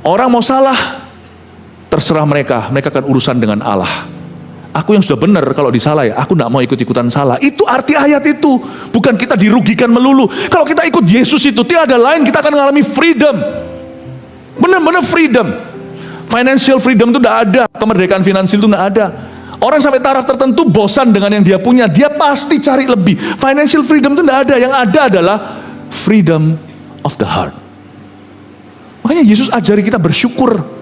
Orang mau salah, terserah mereka akan urusan dengan Allah. Aku yang sudah benar, kalau disalah ya aku gak mau ikut-ikutan salah. Itu arti ayat itu. Bukan kita dirugikan melulu. Kalau kita ikut Yesus itu, tiada lain kita akan mengalami freedom. Benar-benar freedom. Financial freedom itu gak ada. Kemerdekaan finansial itu gak ada. Orang sampai taraf tertentu bosan dengan yang dia punya, dia pasti cari lebih. Financial freedom itu gak ada. Yang ada adalah freedom of the heart. Makanya Yesus ajari kita bersyukur.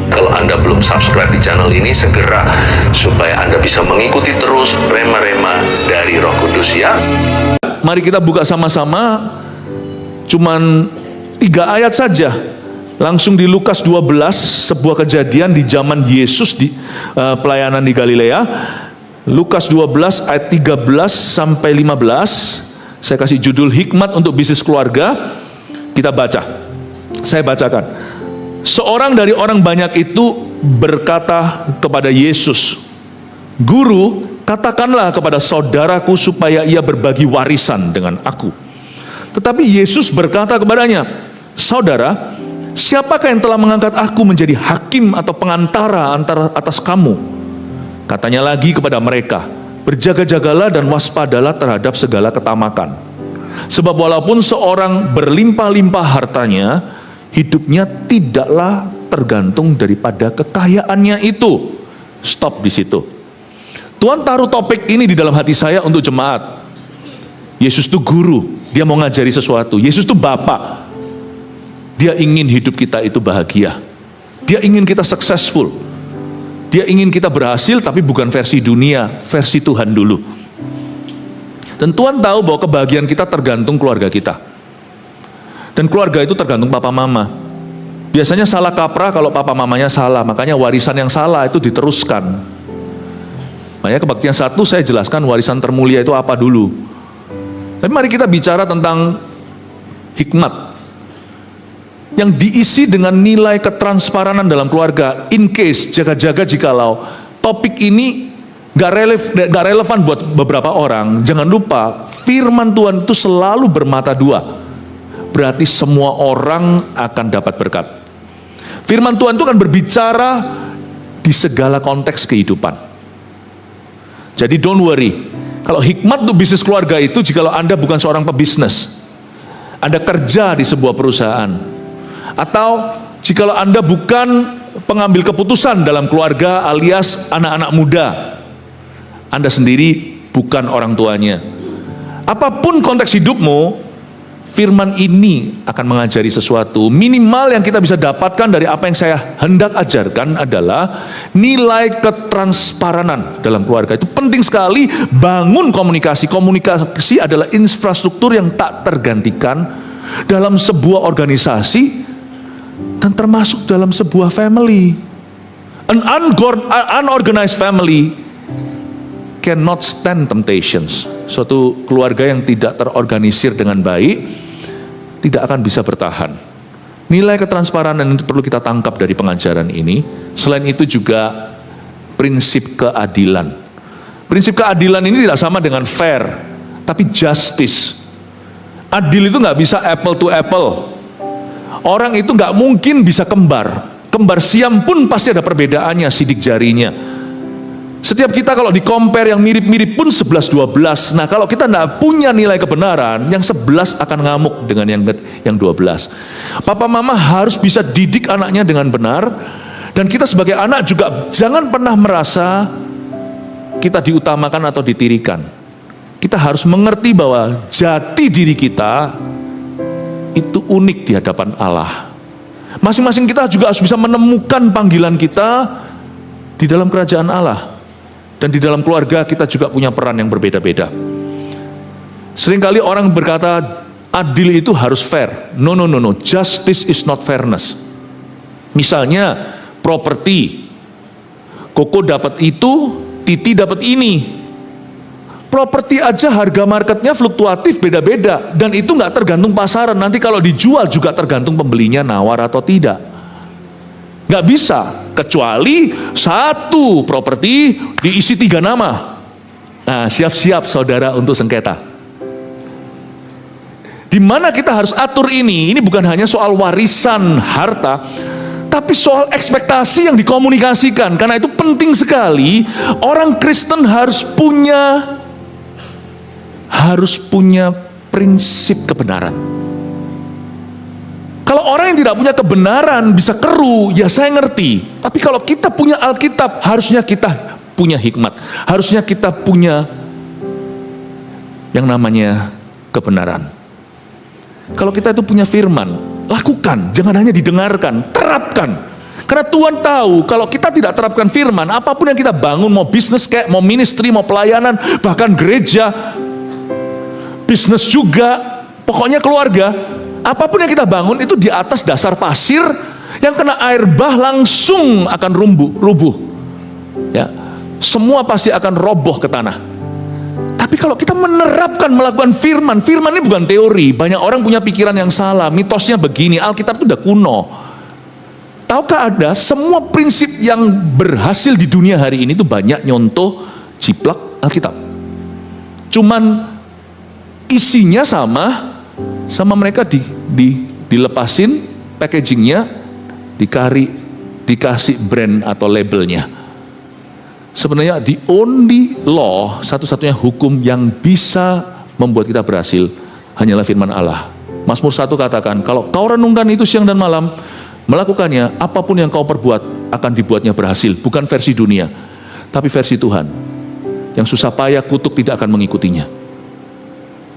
Kalau Anda belum subscribe di channel ini, segera, supaya Anda bisa mengikuti terus rema-rema dari Roh Kudus ya. Mari kita buka sama-sama, cuman 3 ayat saja. Langsung di Lukas 12, sebuah kejadian di zaman Yesus di pelayanan di Galilea. Lukas 12 ayat 13 sampai 15. Saya kasih judul hikmat untuk bisnis keluarga. Kita baca. Saya bacakan. Seorang dari orang banyak itu berkata kepada Yesus, "Guru, katakanlah kepada saudaraku supaya ia berbagi warisan dengan aku." Tetapi Yesus berkata kepadanya, "Saudara, siapakah yang telah mengangkat aku menjadi hakim atau pengantara atas kamu?" Katanya lagi kepada mereka, "Berjaga-jagalah dan waspadalah terhadap segala ketamakan. Sebab walaupun seorang berlimpah-limpah hartanya, hidupnya tidaklah tergantung daripada kekayaannya itu." Stop di situ. Tuhan taruh topik ini di dalam hati saya untuk jemaat. Yesus itu guru, dia mau ngajari sesuatu. Yesus itu Bapa. Dia ingin hidup kita itu bahagia. Dia ingin kita successful. Dia ingin kita berhasil, tapi bukan versi dunia, versi Tuhan dulu. Dan Tuhan tahu bahwa kebahagiaan kita tergantung keluarga kita. Dan keluarga itu tergantung papa mama. Biasanya salah kaprah kalau papa mamanya salah, makanya warisan yang salah itu diteruskan. Makanya kebaktian 1 saya jelaskan warisan termulia itu apa dulu. Tapi mari kita bicara tentang hikmat yang diisi dengan nilai ketransparanan dalam keluarga. In case, jaga-jaga jikalau topik ini gak relevan buat beberapa orang, jangan lupa firman Tuhan itu selalu bermata dua. Berarti semua orang akan dapat berkat. Firman Tuhan itu akan berbicara di segala konteks kehidupan. Jadi don't worry. Kalau hikmat untuk bisnis keluarga itu, jikalau Anda bukan seorang pebisnis, Anda kerja di sebuah perusahaan, atau jikalau Anda bukan pengambil keputusan dalam keluarga alias anak-anak muda, Anda sendiri bukan orang tuanya. Apapun konteks hidupmu, firman ini akan mengajari sesuatu. Minimal yang kita bisa dapatkan dari apa yang saya hendak ajarkan adalah nilai ketransparanan dalam keluarga. Itu penting sekali. Bangun komunikasi. Komunikasi adalah infrastruktur yang tak tergantikan dalam sebuah organisasi dan termasuk dalam sebuah family. An unorganized family cannot stand temptations. Suatu keluarga yang tidak terorganisir dengan baik tidak akan bisa bertahan. Nilai ketransparanan itu perlu kita tangkap dari pengajaran ini. Selain itu juga prinsip keadilan. Prinsip keadilan ini tidak sama dengan fair, tapi justice. Adil itu nggak bisa apple to apple. Orang itu nggak mungkin bisa kembar. Kembar siam pun pasti ada perbedaannya sidik jarinya. Setiap kita kalau di-compare yang mirip-mirip pun 11-12. Nah kalau kita tidak punya nilai kebenaran, yang 11 akan ngamuk dengan yang 12. Papa mama harus bisa didik anaknya dengan benar. Dan kita sebagai anak juga jangan pernah merasa kita diutamakan atau ditirikan. Kita harus mengerti bahwa jati diri kita itu unik di hadapan Allah. Masing-masing kita juga harus bisa menemukan panggilan kita di dalam kerajaan Allah. Dan di dalam keluarga kita juga punya peran yang berbeda-beda. Seringkali orang berkata adil itu harus fair. No. Justice is not fairness. Misalnya properti. Koko dapat itu, Titi dapat ini. Properti aja harga marketnya fluktuatif beda-beda. Dan itu nggak tergantung pasaran. Nanti kalau dijual juga tergantung pembelinya nawar atau tidak. Nggak bisa, kecuali satu properti diisi 3 nama. Nah, siap-siap saudara untuk sengketa. Di mana kita harus atur ini bukan hanya soal warisan harta, Tapi soal ekspektasi yang dikomunikasikan, karena itu penting sekali. Orang Kristen harus punya prinsip kebenaran. Kalau orang yang tidak punya kebenaran bisa keruh, ya saya ngerti. Tapi kalau kita punya Alkitab, harusnya kita punya hikmat. Harusnya kita punya yang namanya kebenaran. Kalau kita itu punya firman, lakukan, jangan hanya didengarkan, terapkan. Karena Tuhan tahu kalau kita tidak terapkan firman, apapun yang kita bangun, mau bisnis kayak, mau ministry, mau pelayanan, bahkan gereja, bisnis juga, pokoknya keluarga, apapun yang kita bangun itu di atas dasar pasir yang kena air bah langsung akan rubuh. Ya, semua pasti akan roboh ke tanah. Tapi kalau kita melakukan firman ini bukan teori. Banyak orang punya pikiran yang salah, mitosnya begini, Alkitab itu udah kuno. Tahukah Anda, semua prinsip yang berhasil di dunia hari ini itu banyak nyontoh jiplak Alkitab. Cuman isinya sama mereka dilepasin packagingnya, dikasih brand atau labelnya. Sebenarnya the only law, satu-satunya hukum yang bisa membuat kita berhasil hanyalah firman Allah. Mazmur 1 katakan, kalau kau renungkan itu siang dan malam, melakukannya, apapun yang kau perbuat akan dibuatnya berhasil. Bukan versi dunia, tapi versi Tuhan. Yang susah payah kutuk tidak akan mengikutinya.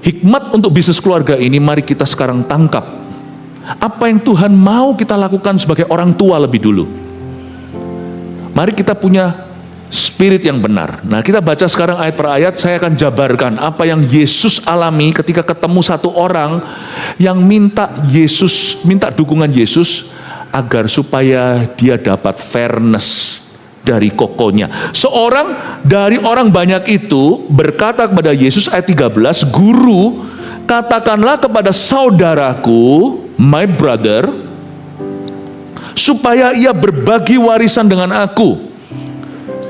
Hikmat untuk bisnis keluarga ini mari kita sekarang tangkap. Apa yang Tuhan mau kita lakukan sebagai orang tua lebih dulu. Mari kita punya spirit yang benar. Nah, kita baca sekarang ayat per ayat. Saya akan jabarkan apa yang Yesus alami ketika ketemu satu orang yang minta dukungan Yesus agar supaya dia dapat fairness dari kokonya. Seorang dari orang banyak itu berkata kepada Yesus ayat 13, "Guru, katakanlah kepada saudaraku, my brother, supaya ia berbagi warisan dengan aku."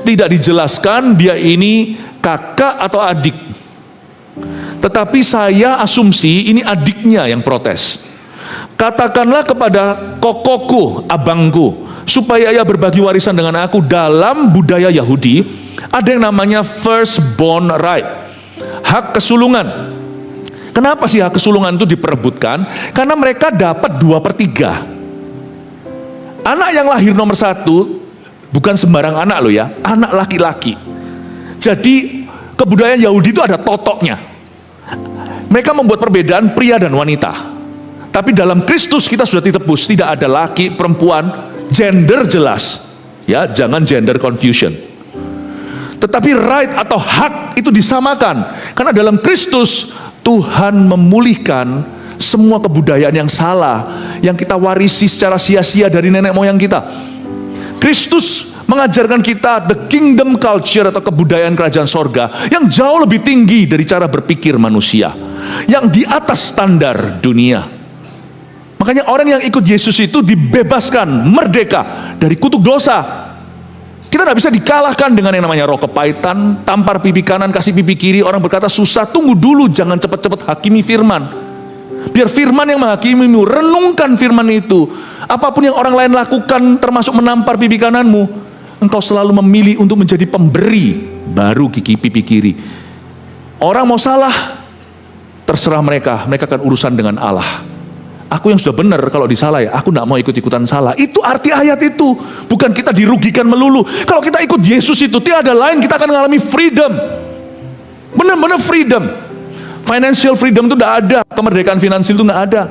Tidak dijelaskan dia ini kakak atau adik. Tetapi saya asumsi ini adiknya yang protes. "Katakanlah kepada kokoku, abangku, supaya ia berbagi warisan dengan aku." Dalam budaya Yahudi ada yang namanya firstborn right, hak kesulungan. Kenapa sih hak kesulungan itu diperebutkan? Karena mereka dapat 2/3. Anak yang lahir nomor 1 bukan sembarang anak loh ya, anak laki-laki. Jadi kebudayaan Yahudi itu ada totoknya. Mereka membuat perbedaan pria dan wanita. Tapi dalam Kristus kita sudah ditebus, tidak ada laki, perempuan, gender jelas. Ya, jangan gender confusion. Tetapi right atau hak itu disamakan. Karena dalam Kristus Tuhan memulihkan semua kebudayaan yang salah yang kita warisi secara sia-sia dari nenek moyang kita. Kristus mengajarkan kita the kingdom culture atau kebudayaan kerajaan sorga yang jauh lebih tinggi dari cara berpikir manusia, yang di atas standar dunia. Makanya orang yang ikut Yesus itu dibebaskan, merdeka dari kutuk dosa. Kita tidak bisa dikalahkan dengan yang namanya roh kepahitan, tampar pipi kanan, kasih pipi kiri. Orang berkata susah, tunggu dulu, jangan cepat-cepat hakimi firman. Biar firman yang menghakimimu, renungkan firman itu. Apapun yang orang lain lakukan, termasuk menampar pipi kananmu, engkau selalu memilih untuk menjadi pemberi, baru pipi kiri. Orang mau salah, terserah mereka akan urusan dengan Allah. Aku yang sudah benar, kalau disalah ya, aku tidak mau ikut-ikutan salah. Itu arti ayat itu. Bukan kita dirugikan melulu. Kalau kita ikut Yesus itu, tiada lain kita akan mengalami freedom. Benar-benar freedom. Financial freedom itu tidak ada, kemerdekaan finansial itu tidak ada.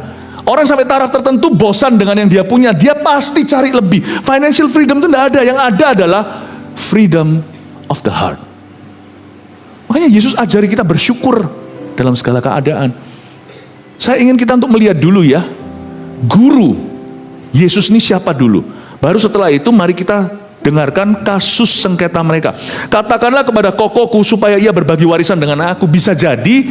Orang sampai taraf tertentu bosan dengan yang dia punya, dia pasti cari lebih. Financial freedom itu tidak ada, yang ada adalah freedom of the heart. Makanya Yesus ajari kita bersyukur dalam segala keadaan. Saya ingin kita untuk melihat dulu ya, guru Yesus ini siapa dulu. Baru setelah itu mari kita dengarkan kasus sengketa mereka. "Katakanlah kepada kokoku supaya ia berbagi warisan dengan aku." Bisa jadi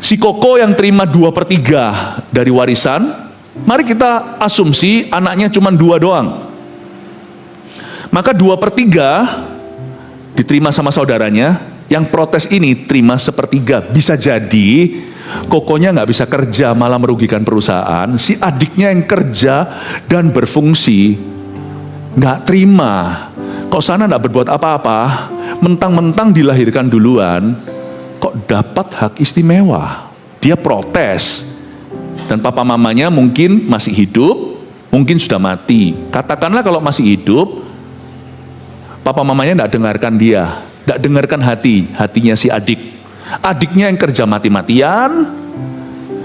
si koko yang terima 2/3 dari warisan, mari kita asumsi anaknya cuma 2 doang. Maka 2/3 diterima sama saudaranya, yang protes ini terima 1/3. Bisa jadi Kokonya nggak bisa kerja, malah merugikan perusahaan. Si adiknya yang kerja dan berfungsi, nggak terima. Kok sana nggak berbuat apa-apa, mentang-mentang dilahirkan duluan, kok dapat hak istimewa. Dia protes. Dan papa mamanya mungkin masih hidup, mungkin sudah mati. Katakanlah kalau masih hidup, papa mamanya nggak dengarkan dia, nggak dengarkan hatinya si adik. Adiknya yang kerja mati-matian,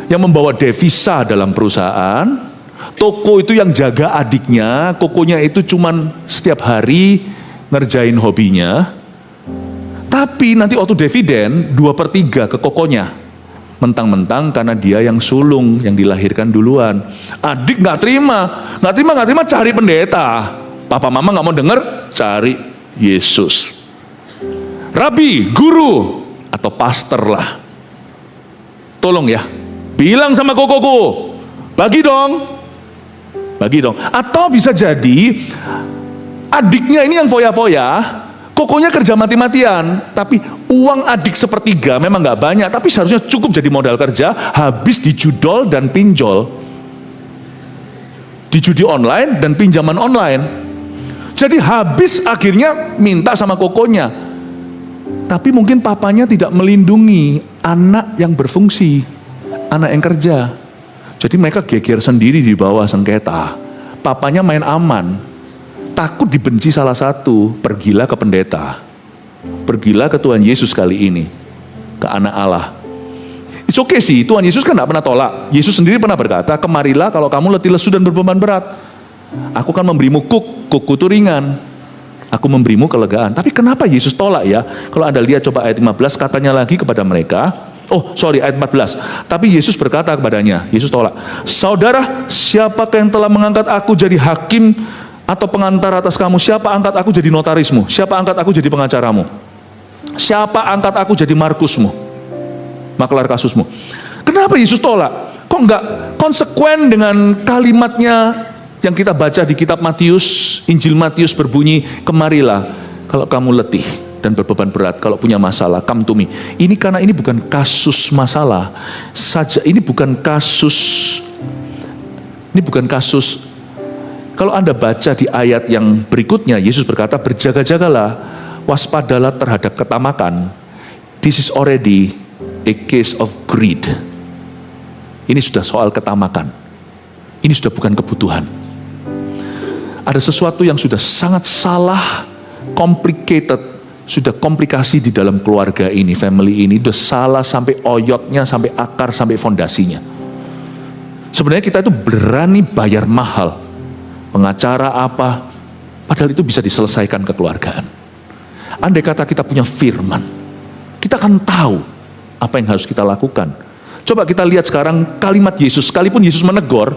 yang membawa devisa dalam perusahaan. Toko itu yang jaga adiknya, kokonya itu cuman setiap hari ngerjain hobinya. Tapi nanti waktu dividen 2/3 ke kokonya. Mentang-mentang karena dia yang sulung, yang dilahirkan duluan. Adik nggak terima, cari pendeta. Papa mama nggak mau denger, cari Yesus. Rabi, guru, atau pastor lah. Tolong ya, bilang sama kokoku, bagi dong. Atau bisa jadi adiknya ini yang foya-foya, kokonya kerja mati-matian, tapi uang adik 1/3 memang nggak banyak, tapi seharusnya cukup jadi modal kerja, habis di judol dan pinjol, di judi online dan pinjaman online. Jadi habis akhirnya minta sama kokonya. Tapi mungkin papanya tidak melindungi anak yang berfungsi, anak yang kerja. Jadi mereka geger sendiri di bawah sengketa. Papanya main aman, takut dibenci salah satu, pergilah ke pendeta. Pergilah ke Tuhan Yesus kali ini, ke anak Allah. It's okay sih, Tuhan Yesus kan gak pernah tolak. Yesus sendiri pernah berkata, kemarilah kalau kamu letih lesu dan berbeban berat. Aku kan memberimu kukku itu ringan. Aku memberimu kelegaan. Tapi kenapa Yesus tolak ya? Kalau Anda lihat coba ayat 15, katanya lagi kepada mereka, ayat 14. Tapi Yesus berkata kepadanya, Yesus tolak, saudara, siapakah yang telah mengangkat aku jadi hakim atau pengantar atas kamu? Siapa angkat aku jadi notarismu? Siapa angkat aku jadi pengacaramu? Siapa angkat aku jadi markusmu? Maklar kasusmu. Kenapa Yesus tolak? Kok enggak konsekuen dengan kalimatnya yang kita baca di kitab Matius, Injil Matius berbunyi, kemarilah kalau kamu letih dan berbeban berat, kalau punya masalah, come to me. Ini karena ini bukan kasus masalah saja, ini bukan kasus. Kalau Anda baca di ayat yang berikutnya, Yesus berkata, berjaga-jagalah, waspadalah terhadap ketamakan. This is already a case of greed. Ini sudah soal ketamakan. Ini sudah bukan kebutuhan. Ada sesuatu yang sudah sangat salah, complicated, sudah komplikasi di dalam keluarga ini, family ini, sudah salah sampai oyotnya, sampai akar, sampai fondasinya. Sebenarnya kita itu berani bayar mahal, pengacara apa, padahal itu bisa diselesaikan kekeluargaan. Andai kata kita punya firman, kita akan tahu apa yang harus kita lakukan. Coba kita lihat sekarang kalimat Yesus, sekalipun Yesus menegur,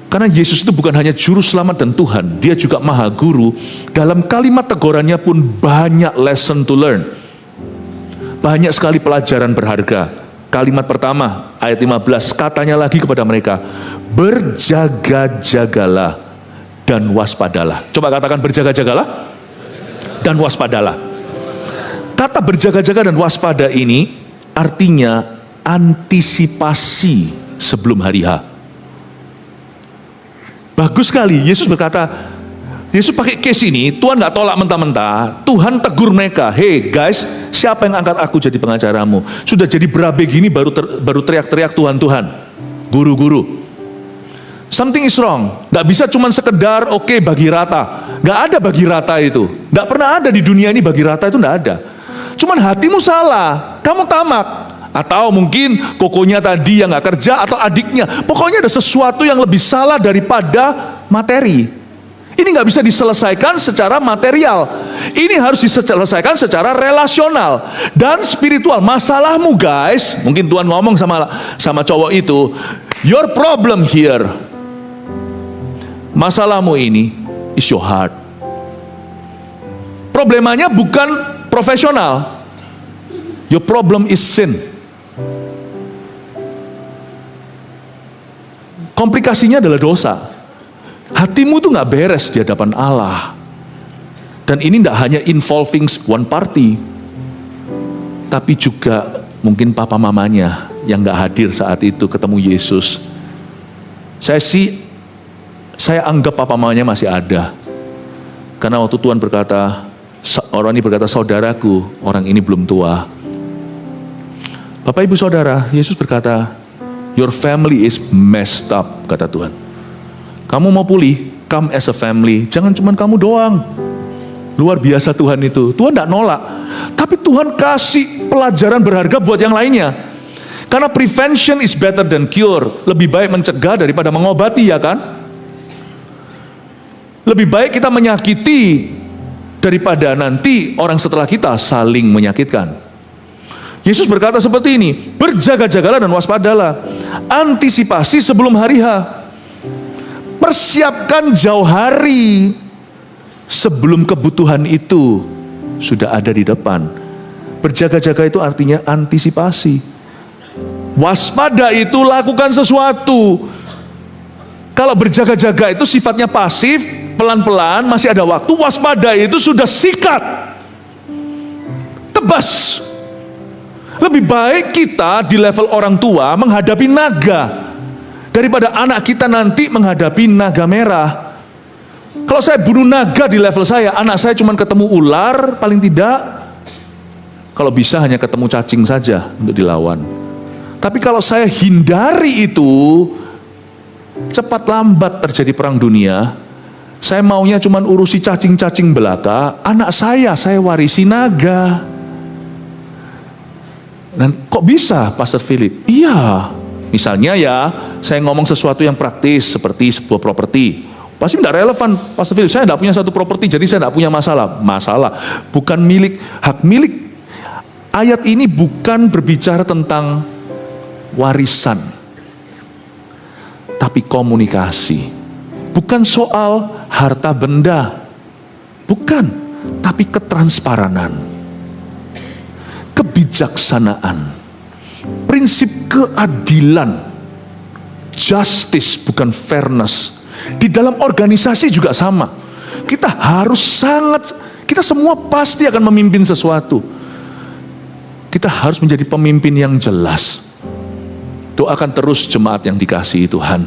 karena Yesus itu bukan hanya juru selamat dan Tuhan, dia juga maha guru. Dalam kalimat tegurannya pun banyak lesson to learn. Banyak sekali pelajaran berharga. Kalimat pertama, ayat 15, katanya lagi kepada mereka, berjaga-jagalah dan waspadalah. Coba katakan berjaga-jagalah dan waspadalah. Kata berjaga-jaga dan waspada ini artinya antisipasi sebelum hari H. Bagus sekali, Yesus berkata, Yesus pakai case ini, Tuhan gak tolak mentah-mentah, Tuhan tegur mereka, hey guys, siapa yang angkat aku jadi pengacaramu? Sudah jadi berabe gini baru teriak-teriak Tuhan, guru-guru. Something is wrong, gak bisa cuman sekedar oke, bagi rata. Gak ada bagi rata itu, gak pernah ada di dunia ini bagi rata itu, gak ada. Cuman hatimu salah, kamu tamak. Atau mungkin kokonya tadi yang gak kerja, atau adiknya. Pokoknya ada sesuatu yang lebih salah daripada materi. Ini gak bisa diselesaikan secara material. Ini harus diselesaikan secara relasional dan spiritual. Masalahmu guys, mungkin Tuhan ngomong sama cowok itu, your problem here, masalahmu ini is your heart. Problemanya bukan profesional. Your problem is sin. Komplikasinya adalah dosa. Hatimu tuh gak beres di hadapan Allah. Dan ini gak hanya involving one party, tapi juga mungkin papa mamanya yang gak hadir saat itu ketemu Yesus. Saya anggap papa mamanya masih ada. Karena waktu Tuhan berkata, orang ini berkata, saudaraku, orang ini belum tua. Bapak ibu saudara, Yesus berkata, your family is messed up, kata Tuhan. Kamu mau pulih, come as a family. Jangan cuma kamu doang. Luar biasa Tuhan itu. Tuhan tidak nolak. Tapi Tuhan kasih pelajaran berharga buat yang lainnya. Karena prevention is better than cure. Lebih baik mencegah daripada mengobati, ya kan? Lebih baik kita menyakiti daripada nanti orang setelah kita saling menyakitkan. Yesus berkata seperti ini, berjaga-jagalah dan waspadalah. Antisipasi sebelum hari H. Persiapkan jauh hari sebelum kebutuhan itu sudah ada di depan. Berjaga-jaga itu artinya antisipasi. Waspada itu lakukan sesuatu. Kalau berjaga-jaga itu sifatnya pasif, pelan-pelan, masih ada waktu. Waspada itu sudah sikat, tebas. Lebih baik kita di level orang tua menghadapi naga daripada anak kita nanti menghadapi naga merah. Kalau saya bunuh naga di level saya, anak saya cuma ketemu ular, paling tidak kalau bisa hanya ketemu cacing saja untuk dilawan. Tapi kalau saya hindari itu, cepat lambat terjadi perang dunia. Saya maunya cuma urusi cacing-cacing belaka, anak saya warisi naga. Dan kok bisa Pastor Philip? Iya, misalnya ya, saya ngomong sesuatu yang praktis seperti sebuah properti. Pasti tidak relevan Pastor Philip, saya tidak punya satu properti, jadi saya tidak punya masalah. Masalah, bukan milik, hak milik. Ayat ini bukan berbicara tentang warisan, tapi komunikasi. Bukan soal harta benda, bukan, tapi ketransparanan, kebijaksanaan, prinsip keadilan, justice bukan fairness. Di dalam organisasi juga sama. Kita harus kita semua pasti akan memimpin sesuatu. Kita harus menjadi pemimpin yang jelas. Doakan terus jemaat yang dikasihi Tuhan.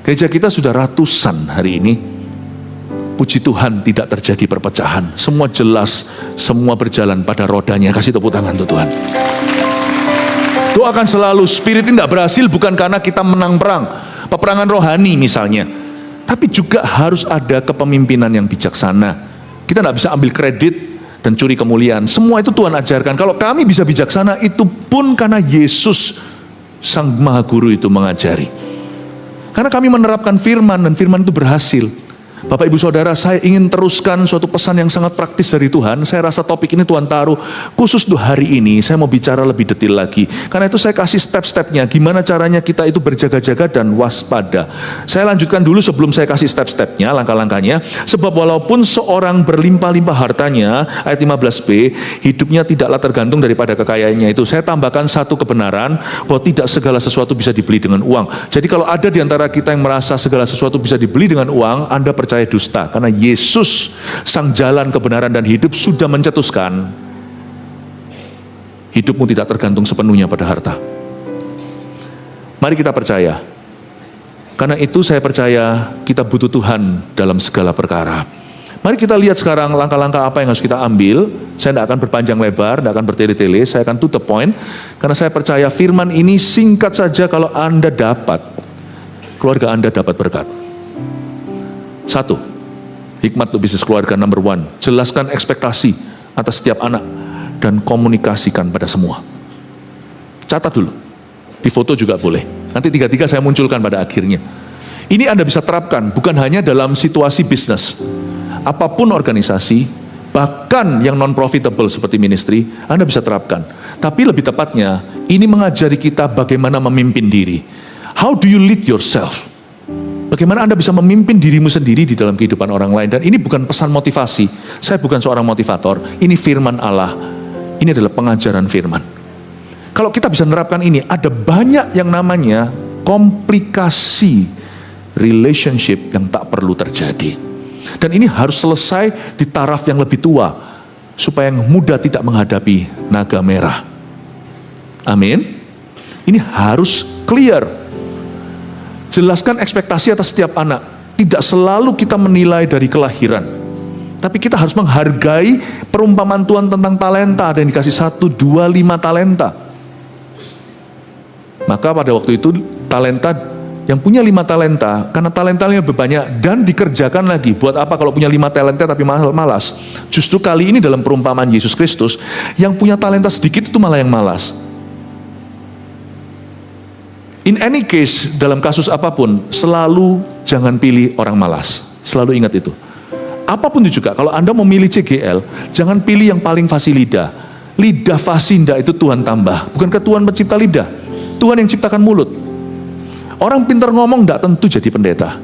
Gereja kita sudah ratusan hari ini. Puji Tuhan tidak terjadi perpecahan. Semua jelas, semua berjalan pada rodanya. Kasih tepuk tangan untuk Tuhan. Doakan selalu, spirit ini tidak berhasil bukan karena kita menang perang. Peperangan rohani misalnya. Tapi juga harus ada kepemimpinan yang bijaksana. Kita tidak bisa ambil kredit dan curi kemuliaan. Semua itu Tuhan ajarkan. Kalau kami bisa bijaksana, itu pun karena Yesus Sang Maha Guru itu mengajari. Karena kami menerapkan firman dan firman itu berhasil. Bapak ibu saudara, saya ingin teruskan suatu pesan yang sangat praktis dari Tuhan. Saya rasa topik ini Tuhan taruh khusus untuk hari ini. Saya mau bicara lebih detail lagi. Karena itu saya kasih step-stepnya. Gimana caranya kita itu berjaga-jaga dan waspada. Saya lanjutkan dulu sebelum saya kasih step-stepnya, langkah-langkahnya. Sebab walaupun seorang berlimpah-limpah hartanya, ayat 15b, hidupnya tidaklah tergantung daripada kekayaannya itu. Saya tambahkan satu kebenaran, bahwa tidak segala sesuatu bisa dibeli dengan uang. Jadi kalau ada di antara kita yang merasa segala sesuatu bisa dibeli dengan uang, Anda percaya dusta, karena Yesus Sang Jalan, Kebenaran dan Hidup sudah mencetuskan hidupmu tidak tergantung sepenuhnya pada harta. Mari kita percaya. Karena itu saya percaya kita butuh Tuhan dalam segala perkara. Mari kita lihat sekarang langkah-langkah apa yang harus kita ambil. Saya tidak akan berpanjang lebar, tidak akan bertele-tele, saya akan to the point. Karena saya percaya firman ini singkat saja, kalau Anda dapat, keluarga Anda dapat berkat. 1, hikmat untuk bisnis keluarga number 1, jelaskan ekspektasi atas setiap anak dan komunikasikan pada semua. Catat dulu, di foto juga boleh. Nanti 3 saya munculkan pada akhirnya. Ini Anda bisa terapkan bukan hanya dalam situasi bisnis, apapun organisasi, bahkan yang non-profitable seperti ministry, Anda bisa terapkan. Tapi lebih tepatnya, ini mengajari kita bagaimana memimpin diri. How do you lead yourself? Bagaimana Anda bisa memimpin dirimu sendiri di dalam kehidupan orang lain. Dan ini bukan pesan motivasi. Saya bukan seorang motivator. Ini firman Allah. Ini adalah pengajaran firman. Kalau kita bisa menerapkan ini, ada banyak yang namanya komplikasi relationship yang tak perlu terjadi. Dan ini harus selesai di taraf yang lebih tua, supaya yang muda tidak menghadapi naga merah. Amin. Ini harus clear. Jelaskan ekspektasi atas setiap anak. Tidak selalu kita menilai dari kelahiran, tapi kita harus menghargai perumpamaan Tuhan tentang talenta. Ada yang dikasih 1, 2, 5 talenta. Maka pada waktu itu talenta, yang punya 5 talenta, karena talentanya lebih banyak dan dikerjakan lagi. Buat apa kalau punya 5 talenta tapi malas? Justru kali ini dalam perumpamaan Yesus Kristus, yang punya talenta sedikit itu malah yang malas. In any case, dalam kasus apapun, selalu jangan pilih orang malas. Selalu ingat itu. Apapun itu juga, kalau Anda memilih CGL, jangan pilih yang paling fasih lidah. Lidah fasih enggak itu Tuhan tambah. Bukankah Tuhan pencipta lidah? Tuhan yang ciptakan mulut. Orang pintar ngomong tidak tentu jadi pendeta.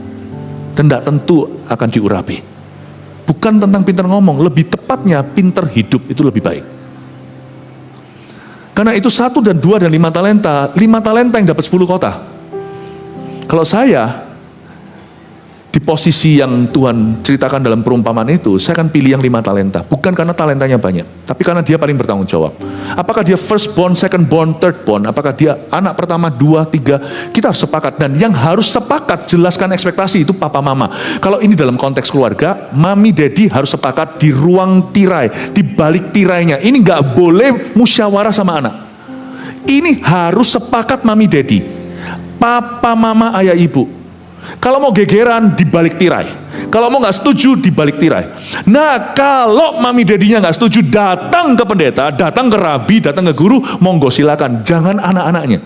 Dan tidak tentu akan diurapi. Bukan tentang pintar ngomong, lebih tepatnya pintar hidup itu lebih baik. Karena itu 1 dan 2 dan 5 talenta. 5 talenta yang dapat 10 kota. Kalau saya di posisi yang Tuhan ceritakan dalam perumpamaan itu, saya akan pilih yang 5 talenta. Bukan karena talentanya banyak, tapi karena dia paling bertanggung jawab. Apakah dia first born, second born, third born, apakah dia anak pertama, 2, 3, kita harus sepakat. Dan yang harus sepakat, jelaskan ekspektasi itu papa mama. Kalau ini dalam konteks keluarga, mami daddy harus sepakat di ruang tirai, di balik tirainya. Ini gak boleh musyawarah sama anak. Ini harus sepakat mami daddy, papa mama ayah ibu. Kalau mau gegeran, di balik tirai. Kalau mau gak setuju, di balik tirai. Nah, kalau mami dedinya gak setuju, datang ke pendeta, datang ke rabi, datang ke guru, monggo silakan. Jangan anak-anaknya.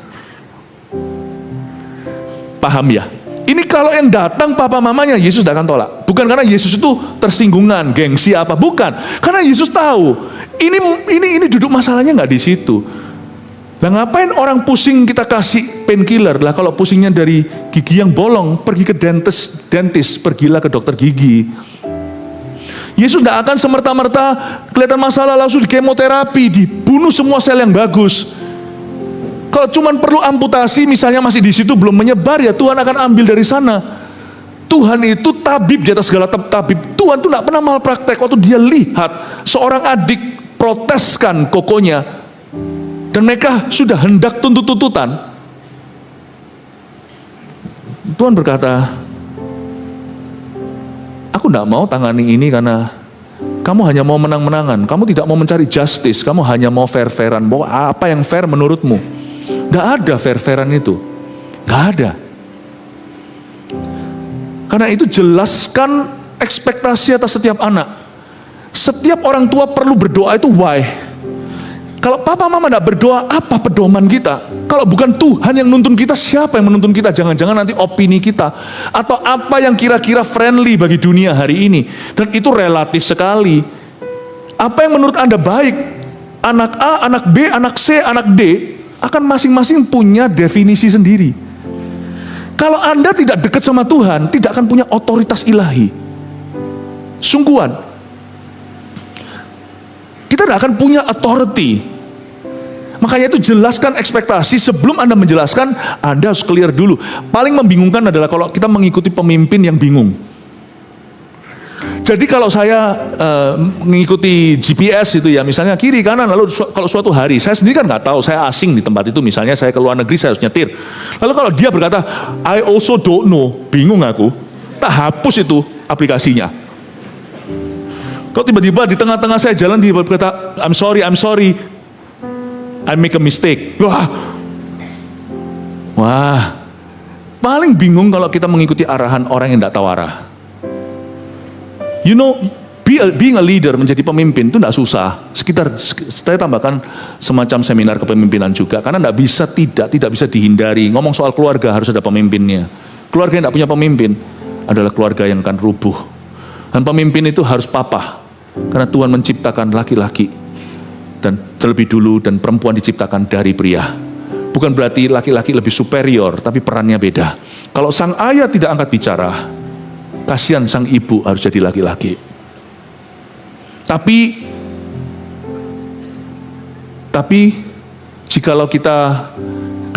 Paham ya? Ini kalau yang datang papa mamanya, Yesus tidak akan tolak. Bukan karena Yesus itu tersinggungan, gengsi apa, bukan. Karena Yesus tahu, ini duduk masalahnya gak di situ. Lah ngapain orang pusing kita kasih painkiller? Lah kalau pusingnya dari gigi yang bolong, pergi ke dentist, pergilah ke dokter gigi. Yesus tidak akan semerta-merta kelihatan masalah langsung di kemoterapi, dibunuh semua sel yang bagus. Kalau cuma perlu amputasi misalnya masih di situ belum menyebar, ya Tuhan akan ambil dari sana. Tuhan itu tabib di atas segala tabib. Tuhan itu tidak pernah malpraktek. Waktu dia lihat seorang adik proteskan kokonya, dan mereka sudah hendak tuntut-tuntutan, Tuhan berkata, aku tidak mau tangani ini karena kamu hanya mau menang-menangan, kamu tidak mau mencari justice, kamu hanya mau fair-fairan. Apa yang fair menurutmu? Tidak ada fair-fairan itu, tidak ada. Karena itu jelaskan ekspektasi atas setiap anak. Setiap orang tua perlu berdoa, itu why. Kalau papa mama tidak berdoa, apa pedoman kita? Kalau bukan Tuhan yang nuntun kita, siapa yang menuntun kita? Jangan-jangan nanti opini kita, atau apa yang kira-kira friendly bagi dunia hari ini. Dan itu relatif sekali. Apa yang menurut Anda baik, anak A, anak B, anak C, anak D, akan masing-masing punya definisi sendiri. Kalau Anda tidak dekat sama Tuhan, tidak akan punya otoritas ilahi. Sungguhan. Kita tidak akan punya authority. Makanya itu jelaskan ekspektasi. Sebelum Anda menjelaskan, Anda harus clear dulu. Paling membingungkan adalah kalau kita mengikuti pemimpin yang bingung. Jadi kalau saya mengikuti GPS itu ya, misalnya kiri kanan, lalu kalau suatu hari saya sendiri kan nggak tahu, saya asing di tempat itu, misalnya saya ke luar negeri, saya harus nyetir. Lalu kalau dia berkata, I also don't know, bingung aku, tak hapus itu aplikasinya. Kalau tiba-tiba di tengah-tengah saya jalan, dia berkata, I'm sorry, I make a mistake. Wah, paling bingung kalau kita mengikuti arahan orang yang tidak tahu arah. You know, being a leader, menjadi pemimpin itu tidak susah. Saya tambahkan semacam seminar kepemimpinan juga, karena tidak bisa dihindari. Ngomong soal keluarga harus ada pemimpinnya. Keluarga yang tidak punya pemimpin adalah keluarga yang akan rubuh. Dan pemimpin itu harus papa, karena Tuhan menciptakan laki-laki dan terlebih dulu, dan perempuan diciptakan dari pria. Bukan berarti laki-laki lebih superior, tapi perannya beda. Kalau sang ayah tidak angkat bicara, kasihan sang ibu harus jadi laki-laki. Tapi jikalau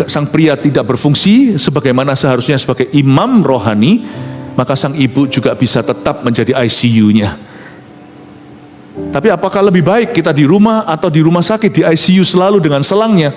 sang pria tidak berfungsi sebagaimana seharusnya sebagai imam rohani, maka sang ibu juga bisa tetap menjadi ICU-nya. Tapi apakah lebih baik kita di rumah atau di rumah sakit di ICU selalu dengan selangnya?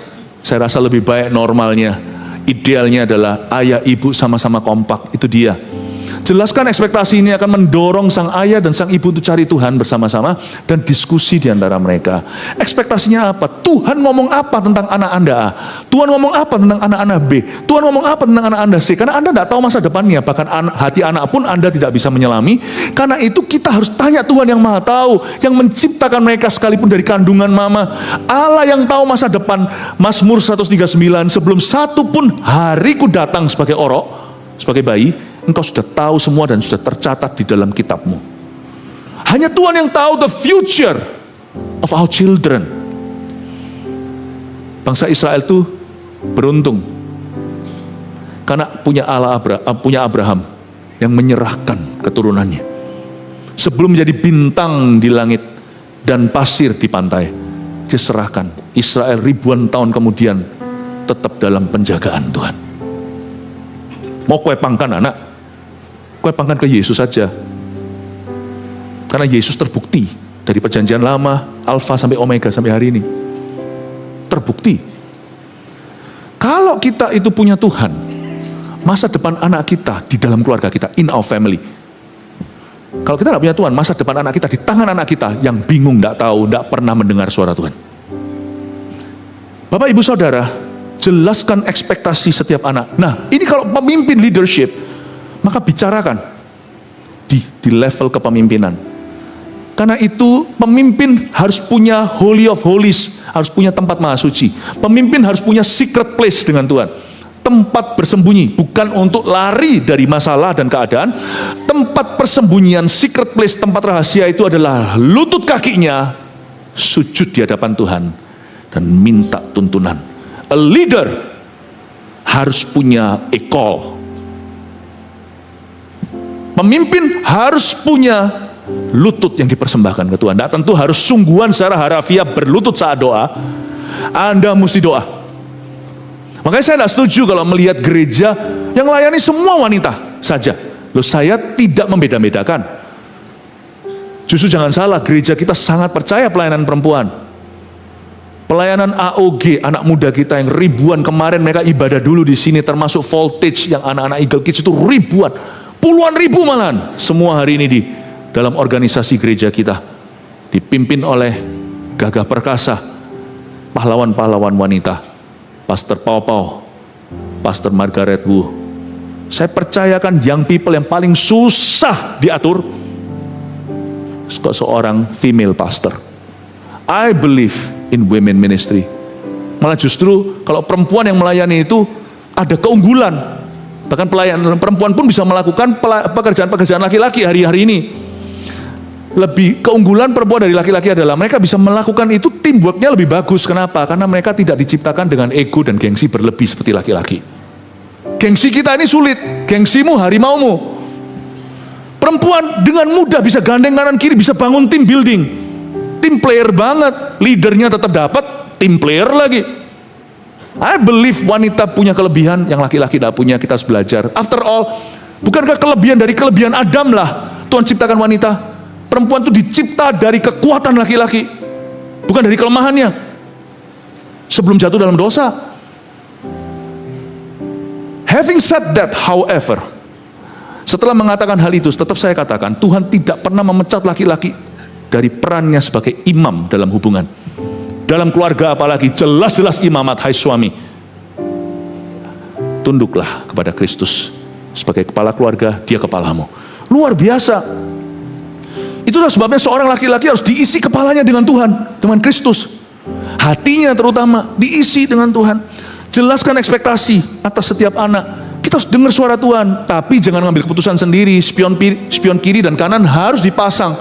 Saya rasa lebih baik normalnya, idealnya adalah ayah ibu sama-sama kompak, itu dia. Jelaskan ekspektasi ini akan mendorong sang ayah dan sang ibu untuk cari Tuhan bersama-sama dan diskusi di antara mereka. Ekspektasinya apa? Tuhan ngomong apa tentang anak Anda A? Tuhan ngomong apa tentang anak Anda B? Tuhan ngomong apa tentang anak Anda C? Karena Anda tidak tahu masa depannya, bahkan hati anak pun Anda tidak bisa menyelami. Karena itu kita harus tanya Tuhan yang Maha Tahu, yang menciptakan mereka sekalipun dari kandungan mama. Allah yang tahu masa depan. Mazmur 139, sebelum satu pun hariku datang sebagai orok, sebagai bayi, Engkau sudah tahu semua dan sudah tercatat di dalam kitab-Mu. Hanya Tuhan yang tahu the future of our children. Bangsa Israel itu beruntung karena punya punya Abraham yang menyerahkan keturunannya. Sebelum menjadi bintang di langit dan pasir di pantai, dia serahkan. Israel ribuan tahun kemudian tetap dalam penjagaan Tuhan. Mau kue pangkan anak, kue pangkan ke Yesus saja. Karena Yesus terbukti dari perjanjian lama, Alfa sampai Omega sampai hari ini. Terbukti. Kalau kita itu punya Tuhan, masa depan anak kita di dalam keluarga kita, in our family. Kalau kita tidak punya Tuhan, masa depan anak kita di tangan anak kita yang bingung, tidak tahu, tidak pernah mendengar suara Tuhan. Bapak Ibu Saudara, jelaskan ekspektasi setiap anak. Nah, ini kalau pemimpin leadership, maka bicarakan di level kepemimpinan. Karena itu pemimpin harus punya holy of holies, harus punya tempat maha suci. Pemimpin harus punya secret place dengan Tuhan. Tempat bersembunyi, bukan untuk lari dari masalah dan keadaan. Tempat persembunyian, secret place, tempat rahasia itu adalah lutut kakinya, sujud di hadapan Tuhan, dan minta tuntunan. A leader harus punya a call. Pemimpin harus punya lutut yang dipersembahkan ke Tuhan. Nah, tentu harus sungguhan secara harafiah berlutut saat doa. Anda mesti doa. Makanya saya tidak setuju kalau melihat gereja yang melayani semua wanita saja. Loh, saya tidak membeda-bedakan. Justru jangan salah, gereja kita sangat percaya pelayanan perempuan. Pelayanan AOG, anak muda kita yang ribuan kemarin mereka ibadah dulu di sini, termasuk Voltage yang anak-anak Eagle Kids itu ribuan, puluhan ribu malahan. Semua hari ini di dalam organisasi gereja kita dipimpin oleh gagah perkasa, pahlawan-pahlawan wanita, Pastor Pau, Pastor Margaret Wu. Saya percayakan young people yang paling susah diatur seorang female pastor. I believe in women ministry. Malah justru kalau perempuan yang melayani itu ada keunggulan. Bahkan pelayanan perempuan pun bisa melakukan pekerjaan-pekerjaan laki-laki hari-hari ini. Lebih keunggulan perempuan dari laki-laki adalah mereka bisa melakukan itu, teamworknya lebih bagus. Kenapa? Karena mereka tidak diciptakan dengan ego dan gengsi berlebih seperti laki-laki. Gengsi kita ini sulit, gengsimu harimaumu. Perempuan dengan mudah bisa gandeng kanan kiri, bisa bangun tim building. Tim player banget, leadernya tetap dapat, tim player lagi. I believe wanita punya kelebihan yang laki-laki tidak punya, kita harus belajar. After all, bukankah kelebihan dari kelebihan Adam lah Tuhan ciptakan wanita? Perempuan itu dicipta dari kekuatan laki-laki, bukan dari kelemahannya. Sebelum jatuh dalam dosa. Having said that, however, setelah mengatakan hal itu, tetap saya katakan, Tuhan tidak pernah memecat laki-laki dari perannya sebagai imam dalam hubungan. Dalam keluarga apalagi, jelas-jelas imamat, hai suami. Tunduklah kepada Kristus. Sebagai kepala keluarga, dia kepalamu. Luar biasa. Itulah sebabnya seorang laki-laki harus diisi kepalanya dengan Tuhan, dengan Kristus. Hatinya terutama diisi dengan Tuhan. Jelaskan ekspektasi atas setiap anak. Kita harus dengar suara Tuhan, tapi jangan ngambil keputusan sendiri. Spion kiri dan kanan harus dipasang.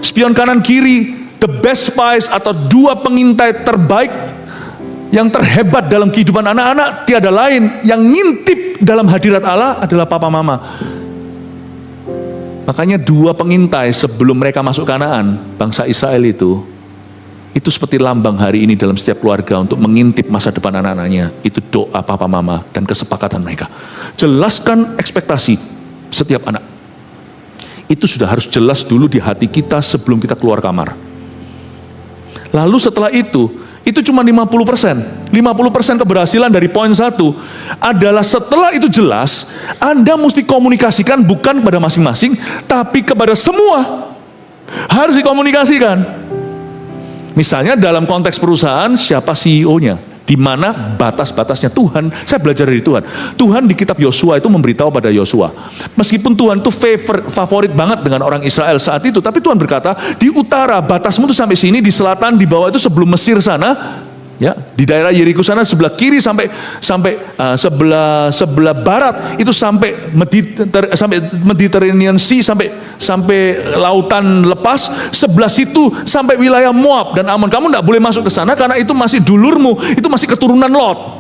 Spion kanan kiri, the best spies atau dua pengintai terbaik yang terhebat dalam kehidupan anak-anak tiada lain. Yang ngintip dalam hadirat Allah adalah papa mama. Makanya dua pengintai sebelum mereka masuk Kanaan, bangsa Israel itu seperti lambang hari ini dalam setiap keluarga untuk mengintip masa depan anak-anaknya. Itu doa papa mama dan kesepakatan mereka. Jelaskan ekspektasi setiap anak. Itu sudah harus jelas dulu di hati kita sebelum kita keluar kamar. Lalu setelah itu itu cuma 50%. 50% keberhasilan dari poin 1 adalah setelah itu jelas, Anda mesti komunikasikan bukan kepada masing-masing, tapi kepada semua. Harus dikomunikasikan. Misalnya dalam konteks perusahaan, siapa CEO-nya? Di mana batas-batasnya Tuhan. Saya belajar dari Tuhan. Tuhan di kitab Yosua itu memberitahu pada Yosua. Meskipun Tuhan itu favorit banget dengan orang Israel saat itu, tapi Tuhan berkata, di utara batasmu itu sampai sini, di selatan, di bawah itu sebelum Mesir sana, ya, di daerah Yeriko sana sebelah kiri sampai sebelah barat itu sampai Mediterranean Sea, sampai lautan lepas, sebelah situ sampai wilayah Moab dan Ammon. Kamu tidak boleh masuk ke sana karena itu masih dulurmu, itu masih keturunan Lot.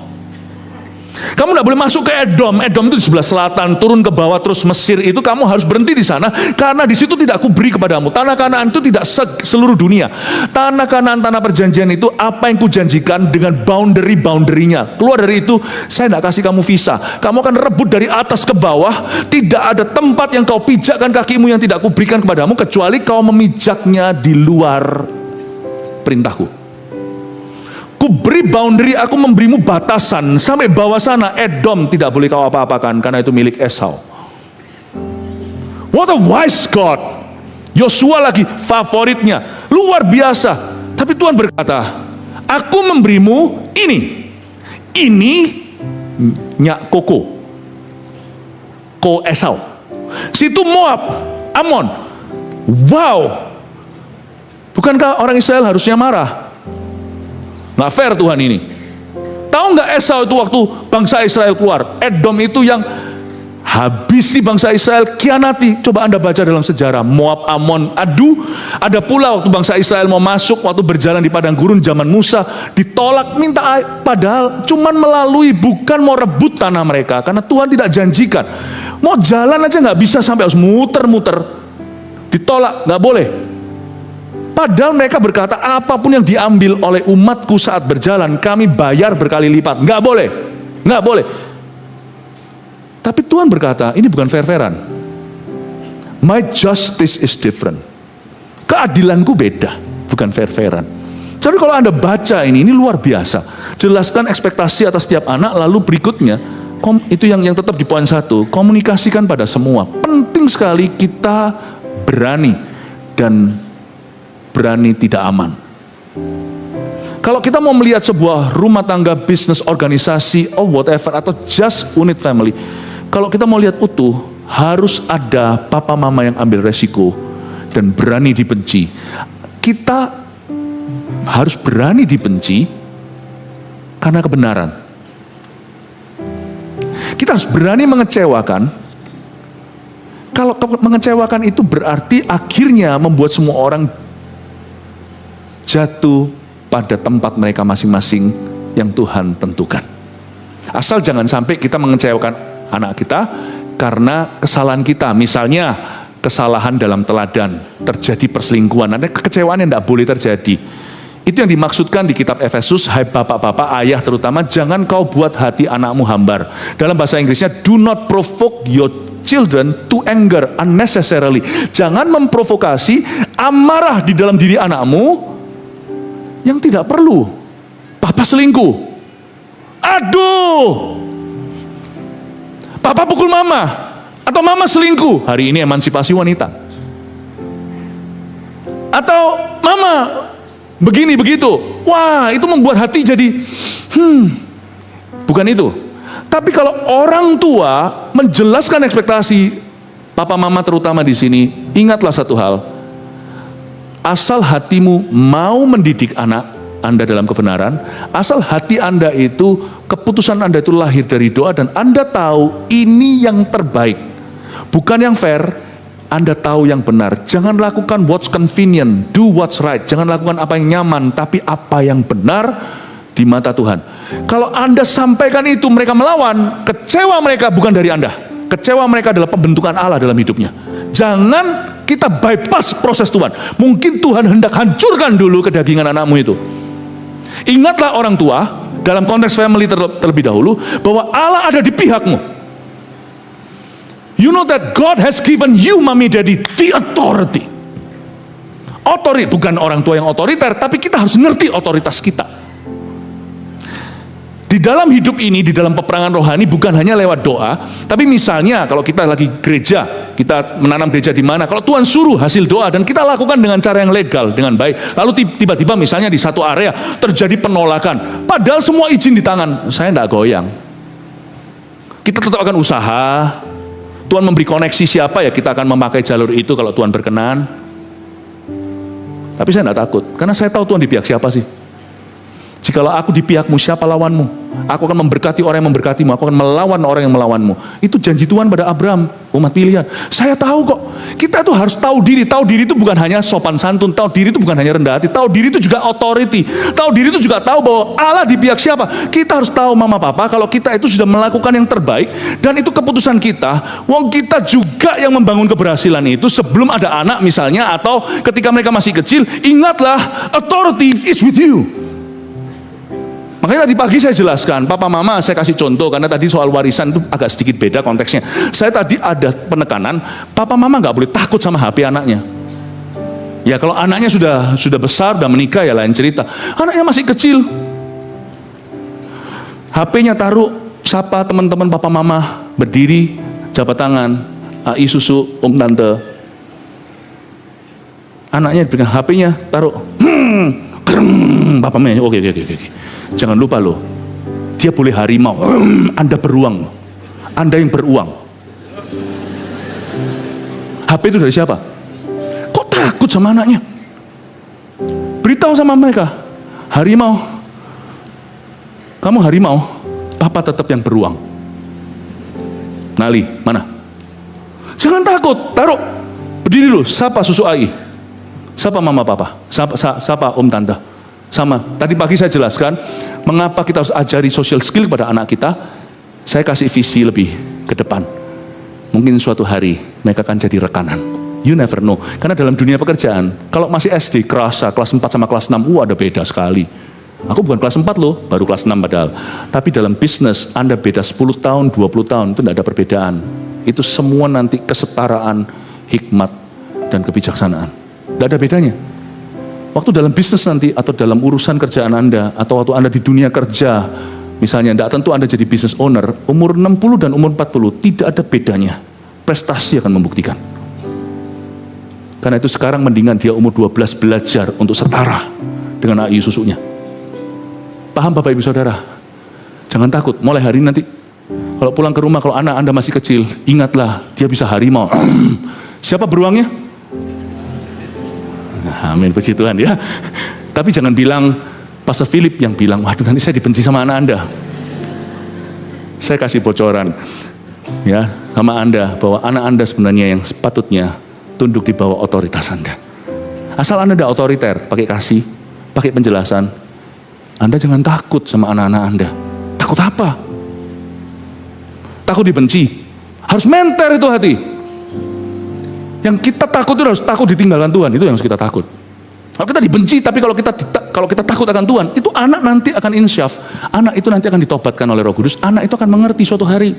Kamu tidak boleh masuk ke Edom. Edom itu di sebelah selatan, turun ke bawah terus Mesir itu kamu harus berhenti di sana karena di situ tidak kuberi kepadamu. Tanah Kanaan itu tidak seluruh dunia. Tanah Kanaan, tanah perjanjian itu apa yang kujanjikan dengan boundary-nya. Keluar dari itu, saya tidak kasih kamu visa. Kamu akan rebut dari atas ke bawah. Tidak ada tempat yang kau pijakkan kakimu yang tidak kuberikan kepadamu kecuali kau memijaknya di luar perintahku. Ku beri boundary, aku memberimu batasan sampai bawah sana. Edom tidak boleh kau apa-apakan karena itu milik Esau. What a wise God. Yosua lagi favoritnya, luar biasa. Tapi Tuhan berkata, aku memberimu ini nyak koko, ko Esau. Situ Moab, Ammon. Wow. Bukankah orang Israel harusnya marah? Nggak fair Tuhan ini. Tahu nggak Esau itu waktu bangsa Israel keluar, Edom itu yang habisi bangsa Israel, kianati. Coba Anda baca dalam sejarah, Moab, Ammon, adu. Ada pula waktu bangsa Israel mau masuk, waktu berjalan di padang gurun zaman Musa, ditolak minta air, padahal cuman melalui, bukan mau rebut tanah mereka, karena Tuhan tidak janjikan. Mau jalan aja nggak bisa, sampai harus muter-muter, ditolak, nggak boleh. Padahal mereka berkata, apapun yang diambil oleh umatku saat berjalan, kami bayar berkali lipat. Nggak boleh, nggak boleh. Tapi Tuhan berkata, ini bukan fair-fairan. My justice is different. Keadilanku beda, bukan fair-fairan. Jadi kalau Anda baca ini luar biasa. Jelaskan ekspektasi atas setiap anak, lalu berikutnya, itu yang tetap di poin 1, komunikasikan pada semua. Penting sekali kita berani dan berani tidak aman. Kalau kita mau melihat sebuah rumah tangga, bisnis, organisasi, or whatever, atau just unit family, kalau kita mau lihat utuh, harus ada papa mama yang ambil resiko dan berani dibenci. Kita harus berani dibenci karena kebenaran. Kita harus berani mengecewakan. Kalau mengecewakan itu berarti akhirnya membuat semua orang jatuh pada tempat mereka masing-masing yang Tuhan tentukan. Asal jangan sampai kita mengecewakan anak kita karena kesalahan kita. Misalnya kesalahan dalam teladan, terjadi perselingkuhan, ada kekecewaan yang tidak boleh terjadi. Itu yang dimaksudkan di kitab Efesus, hai bapak-bapak, ayah terutama, jangan kau buat hati anakmu hambar. Dalam bahasa Inggrisnya, do not provoke your children to anger unnecessarily. Jangan memprovokasi amarah di dalam diri anakmu yang tidak perlu. Papa selingkuh, aduh, papa pukul mama, atau mama selingkuh. Hari ini emansipasi wanita. Atau mama begini begitu. Wah, itu membuat hati jadi bukan itu. Tapi kalau orang tua menjelaskan ekspektasi papa mama terutama di sini, ingatlah satu hal. Asal hatimu mau mendidik anak Anda dalam kebenaran, asal hati Anda itu, keputusan Anda itu lahir dari doa dan Anda tahu ini yang terbaik, bukan yang fair, Anda tahu yang benar. Jangan lakukan what's convenient, do what's right. Jangan lakukan apa yang nyaman, tapi apa yang benar di mata Tuhan. Kalau Anda sampaikan itu, mereka melawan, kecewa mereka bukan dari Anda. Kecewa mereka adalah pembentukan Allah dalam hidupnya. Jangan kita bypass proses Tuhan. Mungkin Tuhan hendak hancurkan dulu kedagingan anakmu itu. Ingatlah orang tua, dalam konteks family terlebih dahulu, bahwa Allah ada di pihakmu. You know that God has given you, mommy, daddy, the authority. Otoriter, bukan orang tua yang otoriter, tapi kita harus ngerti otoritas kita. Di dalam hidup ini, di dalam peperangan rohani bukan hanya lewat doa, tapi misalnya kalau kita lagi gereja, kita menanam gereja di mana, kalau Tuhan suruh hasil doa dan kita lakukan dengan cara yang legal, dengan baik, lalu tiba-tiba misalnya di satu area terjadi penolakan, padahal semua izin di tangan, saya tidak goyang. Kita tetap akan usaha, Tuhan memberi koneksi siapa ya kita akan memakai jalur itu kalau Tuhan berkenan. Tapi saya tidak takut, karena saya tahu Tuhan di pihak siapa sih. Jikalau aku di pihakmu, siapa lawanmu? Aku akan memberkati orang yang memberkatimu, aku akan melawan orang yang melawanmu. Itu janji Tuhan pada Abraham, umat pilihan. Saya tahu kok, kita tuh harus tahu diri. Tahu diri itu bukan hanya sopan santun, tahu diri itu bukan hanya rendah hati, tahu diri itu juga authority. Tahu diri itu juga tahu bahwa Allah di pihak siapa. Kita harus tahu mama papa kalau kita itu sudah melakukan yang terbaik dan itu keputusan kita. Wong kita juga yang membangun keberhasilan itu sebelum ada anak misalnya, atau ketika mereka masih kecil. Ingatlah, authority is with you. Makanya tadi pagi saya jelaskan, papa mama saya kasih contoh, karena tadi soal warisan itu agak sedikit beda konteksnya. Saya tadi ada penekanan, papa mama nggak boleh takut sama HP anaknya. Ya kalau anaknya sudah besar, sudah menikah ya lain cerita. Anaknya masih kecil, HP-nya taruh, sapa teman-teman papa mama, berdiri, jabat tangan, ai susu, om tante. Anaknya pegang HP-nya, taruh, papa mama, oke. Jangan lupa loh, dia boleh harimau, Anda beruang, Anda yang beruang. HP itu dari siapa? Kok takut sama anaknya? Beritahu sama mereka, harimau, kamu harimau, papa tetap yang beruang. Nali, mana? Jangan takut, taruh, berdiri dulu, sapa susu ai, sapa mama papa, sapa om tante. Sama, tadi pagi saya jelaskan mengapa kita harus ajari social skill kepada anak kita. Saya kasih visi lebih ke depan. Mungkin suatu hari mereka akan jadi rekanan. You never know. Karena dalam dunia pekerjaan, kalau masih SD kerasa kelas 4 sama kelas 6, ada beda sekali. Aku bukan kelas 4 loh, baru kelas 6 padahal. Tapi dalam bisnis Anda beda 10 tahun, 20 tahun, itu tidak ada perbedaan. Itu semua nanti kesetaraan, hikmat, dan kebijaksanaan. Tidak ada bedanya. Waktu dalam bisnis nanti, atau dalam urusan kerjaan Anda, atau waktu Anda di dunia kerja, misalnya tidak tentu Anda jadi business owner, umur 60 dan umur 40, tidak ada bedanya. Prestasi akan membuktikan. Karena itu sekarang mendingan dia umur 12 belajar untuk setara dengan AI susunya. Paham Bapak Ibu Saudara? Jangan takut, mulai hari ini nanti, kalau pulang ke rumah, kalau anak Anda masih kecil, ingatlah, dia bisa harimau. Siapa beruangnya? Amin, puji Tuhan ya. Tapi jangan bilang Pastor Philip yang bilang, waduh nanti saya dibenci sama anak Anda. Saya kasih bocoran ya sama Anda bahwa anak Anda sebenarnya yang sepatutnya tunduk di bawah otoritas Anda. Asal Anda tidak otoriter, pakai kasih, pakai penjelasan, Anda jangan takut sama anak-anak Anda. Takut apa? Takut dibenci. Harus menter itu hati. Yang kita takut itu harus takut ditinggalkan Tuhan, itu yang harus kita takut. Kalau kita dibenci, tapi kalau kita takut akan Tuhan, itu anak nanti akan insyaf, anak itu nanti akan ditobatkan oleh Roh Kudus, anak itu akan mengerti suatu hari.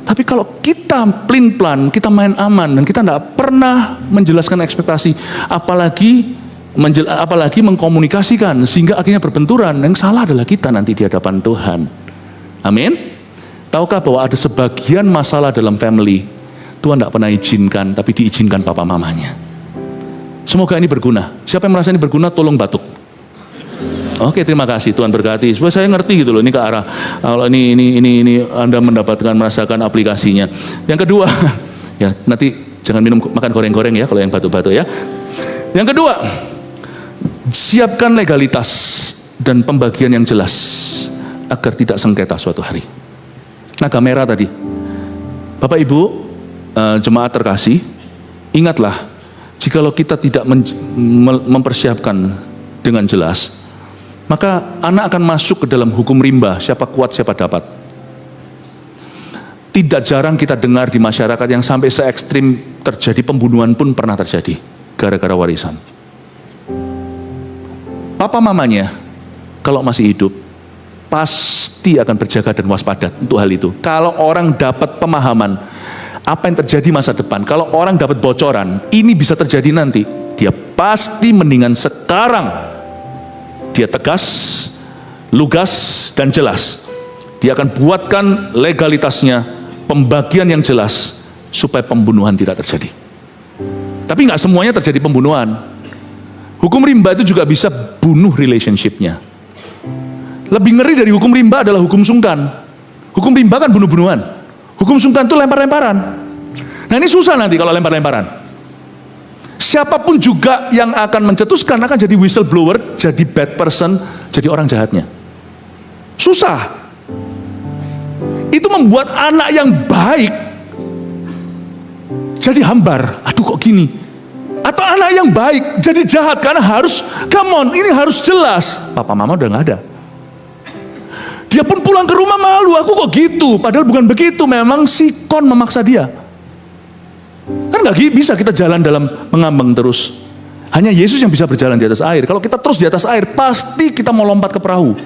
Tapi kalau kita plin-plan, kita main aman, dan kita tidak pernah menjelaskan ekspektasi, apalagi mengkomunikasikan, sehingga akhirnya berbenturan, yang salah adalah kita nanti di hadapan Tuhan. Amin. Tahukah bahwa ada sebagian masalah dalam family, Tuhan tidak pernah izinkan, tapi diizinkan papa mamanya. Semoga ini berguna. Siapa yang merasa ini berguna, tolong batuk. Oke, terima kasih, Tuhan berkati. Supaya saya ngerti gitu loh, ini ke arah, kalau ini Anda mendapatkan, merasakan aplikasinya. Yang kedua, ya nanti jangan makan goreng-goreng ya, kalau yang batuk-batuk ya. Yang kedua, siapkan legalitas dan pembagian yang jelas, agar tidak sengketa suatu hari. Naga merah tadi. Bapak Ibu, jemaat terkasih, ingatlah, jikalau kita tidak mempersiapkan dengan jelas, maka anak akan masuk ke dalam hukum rimba, siapa kuat siapa dapat. Tidak jarang kita dengar di masyarakat yang sampai se-ekstrim terjadi pembunuhan pun pernah terjadi, gara-gara warisan. Papa mamanya, kalau masih hidup, pasti akan berjaga dan waspada untuk hal itu. Kalau orang dapat pemahaman, apa yang terjadi masa depan, kalau orang dapat bocoran, ini bisa terjadi nanti, dia pasti mendingan sekarang dia tegas, lugas, dan jelas. Dia akan buatkan legalitasnya, pembagian yang jelas, supaya pembunuhan tidak terjadi. Tapi nggak semuanya terjadi pembunuhan. Hukum rimba itu juga bisa bunuh relationship-nya. Lebih ngeri dari hukum rimba adalah hukum sungkan. Hukum rimba kan bunuh-bunuhan. Hukum sungkan itu lempar-lemparan. Nah ini susah nanti kalau lempar-lemparan. Siapapun juga yang akan mencetuskan akan jadi whistleblower, jadi bad person, jadi orang jahatnya. Susah. Itu membuat anak yang baik jadi hambar. Aduh kok gini? Atau anak yang baik jadi jahat karena harus, come on, ini harus jelas. Papa mama udah gak ada. Dia pun pulang ke rumah malu, aku kok gitu. Padahal bukan begitu, memang sikon memaksa dia. Kan gak bisa kita jalan dalam mengambang terus. Hanya Yesus yang bisa berjalan di atas air. Kalau kita terus di atas air, pasti kita mau lompat ke perahu.